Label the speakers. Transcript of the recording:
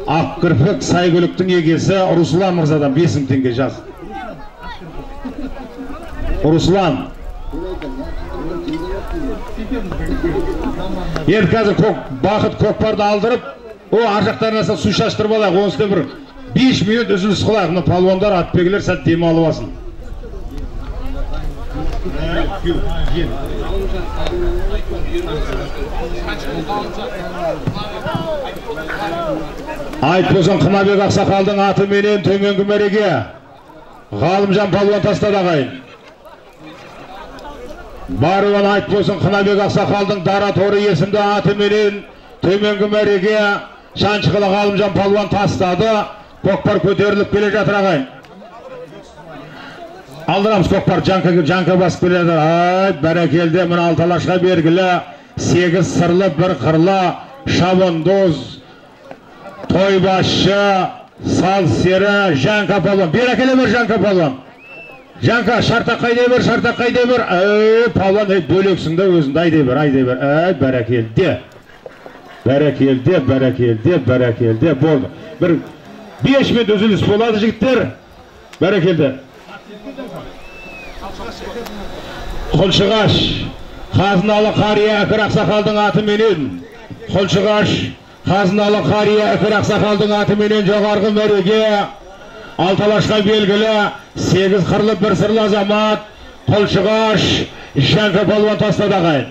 Speaker 1: Ақкірпік Сайгүліктің егесі Руслан мырзадан 5.000 теңге жаз. Руслан. Енді қазір Бақыт көкпарды алдырып, о аржақтарына су шаштырып алайық. Онсында бір 5 минут үзіліс қылайық. Мына палуандар, атбегілер сәт демалып алсын. Айтбозын Қынабек Ақсақалдың аты менен төменгі мәреге Ғалымжан палуан тастады ағайын. Баруан Айтбозын Қынабек Ақсақалдың Дара Торы есімді аты менен төменгі мәреге Шаншықылы Ғалымжан палуан тастады. Көкпар көтеріліп келе жатыр ағайын. Алдырамыз көкпар, жанка басып келе жатыр. Ай, бәрекелді, мына алталашқа бергілі 8 сырлы, 1 қырлы, шабындоз, тойбашы, сал сері, жанка палуан. Берекелі бір жанка палуан. Жанка, шартақай дей бір, шартақай дей бір. Палуан, бөлексіңді өзіңді, айдай бір, айдай бір. Бәрекелді. Бәрекелді, бәрекелді, бәрекелді. Болды. Бір 5 минут үзіліс болады жігіттер. Бәрекелді. Құлшығаш, Қазыналы Қария Әкір Ақсақалдың аты менен. Құлшығаш, Қазыналы Қария Әкір Ақсақалдың аты менен жоғарғы мәреге. Алталашқа белгілі 8 қырлы 1 сырлы азамат. Құлшығаш, жанка палуан тастады ағайын.